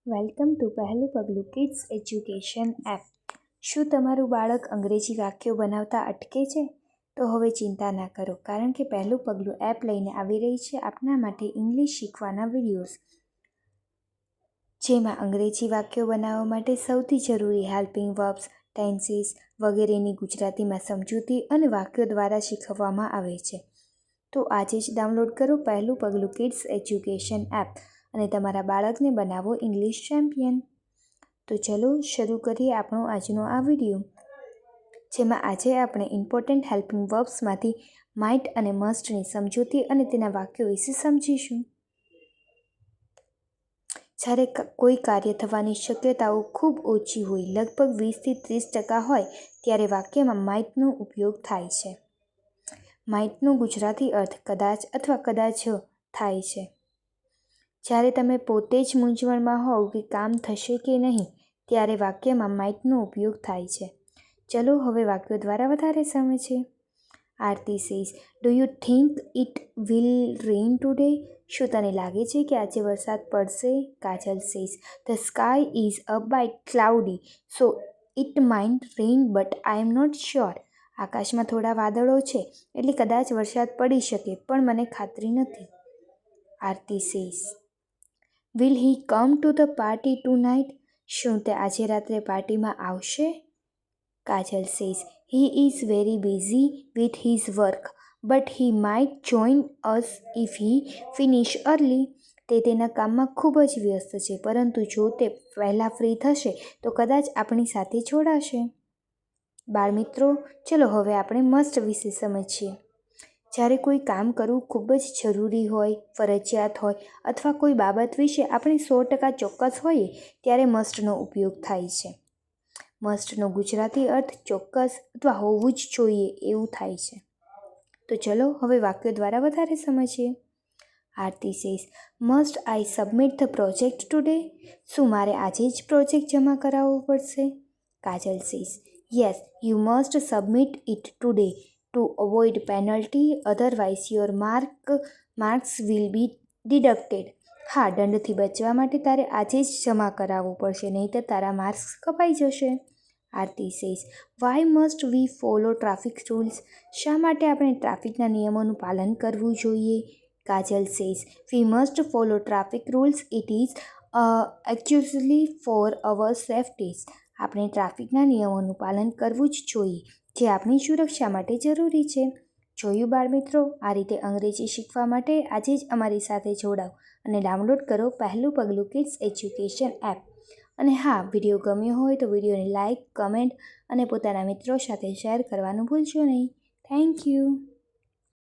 Welcome to પહેલું પગલું kids education app. શું તમારું બાળક અંગ્રેજી વાક્યો બનાવતા અટકે છે? તો હવે ચિંતા ના કરો, કારણ કે પહેલું પગલું એપ લઈને આવી રહી છે આપના માટે ઇંગ્લિશ શીખવાના વિડીયોઝ, જેમાં અંગ્રેજી વાક્યો બનાવવા માટે સૌથી જરૂરી હેલ્પિંગ વર્બ્સ, ટેન્સીસ વગેરેની ગુજરાતીમાં સમજૂતી અને વાક્યો દ્વારા શીખવવામાં આવે છે. તો આજે જ ડાઉનલોડ કરો પહેલું પગલું કિડ્સ એજ્યુકેશન એપ અને તમારા બાળકને બનાવો ઇંગ્લિશ ચેમ્પિયન. તો ચલો શરૂ કરીએ આપણો આજનો આ વિડીયો, જેમાં આજે આપણે ઇમ્પોર્ટન્ટ હેલ્પિંગ વર્બ્સમાંથી માઇટ અને મસ્ટની સમજૂતી અને તેના વાક્યો વિશે સમજીશું. જ્યારે કોઈ કાર્ય થવાની શક્યતાઓ ખૂબ ઓછી હોય, લગભગ 20-30% હોય, ત્યારે વાક્યમાં માઇટનો ઉપયોગ થાય છે. માઇટનો ગુજરાતી અર્થ કદાચ અથવા કદાચ થાય છે. જ્યારે તમે પોતે જ મૂંઝવણમાં હોવ કે કામ થશે કે નહીં, ત્યારે વાક્યમાં માઇટનો ઉપયોગ થાય છે. ચલો હવે વાક્યો દ્વારા વધારે સમજીએ. Aarti says, do you think it will rain today? શું તને લાગે છે કે આજે વરસાદ પડશે? Kajal says, the sky is a bit cloudy so it might rain but I am not sure. આકાશમાં થોડા વાદળો છે, એટલે કદાચ વરસાદ પડી શકે, પણ મને ખાતરી નથી. Aarti says, will he come to the party tonight? શું તે આજે રાત્રે પાર્ટીમાં આવશે? Kajal says, he is very busy with his work but he might join us if he finish early. તે તેના કામમાં ખૂબ જ વ્યસ્ત છે, પરંતુ જો તે વહેલા ફ્રી થશે તો કદાચ આપણી સાથે જોડાશે. બાળમિત્રો, ચલો હવે આપણે મસ્ટ વિશે સમજીએ. જ્યારે કોઈ કામ કરવું ખૂબ જ જરૂરી હોય, ફરજિયાત હોય અથવા કોઈ બાબત વિશે આપણે 100% ચોક્કસ હોઈએ, ત્યારે મસ્ટનો ઉપયોગ થાય છે. મસ્ટનો ગુજરાતી અર્થ ચોક્કસ અથવા હોવું જ જોઈએ એવું થાય છે. તો ચલો હવે વાક્યો દ્વારા વધારે સમજીએ. Aarti says, must I submit the project today? શું મારે આજે જ પ્રોજેક્ટ જમા કરાવવો પડશે? Kajal says, yes you must submit it today to avoid penalty otherwise your marks will be deducted. હા, દંડથી બચવા માટે તારે આજે જ જમા કરાવવું પડશે, નહીંતર તારા માર્ક્સ કપાઈ જશે. Aarti says, why must we follow traffic rules? શા માટે આપણે ટ્રાફિકના નિયમોનું પાલન કરવું જોઈએ? Kajal says, we must follow traffic rules, it is actually for our safety. આપણે ટ્રાફિકના નિયમોનું પાલન કરવું જ જોઈએ, જે આપણી સુરક્ષા માટે જરૂરી છે. જોયું બાળમિત્રો, આ રીતે અંગ્રેજી શીખવા માટે આજે જ અમારી સાથે જોડાઓ અને ડાઉનલોડ કરો પહેલું પગલું કિડ્સ એજ્યુકેશન એપ. અને હા, વિડીયો ગમ્યો હોય તો વિડીયોને લાઇક, કમેન્ટ અને પોતાના મિત્રો સાથે શેર કરવાનું ભૂલશો નહીં. Thank you.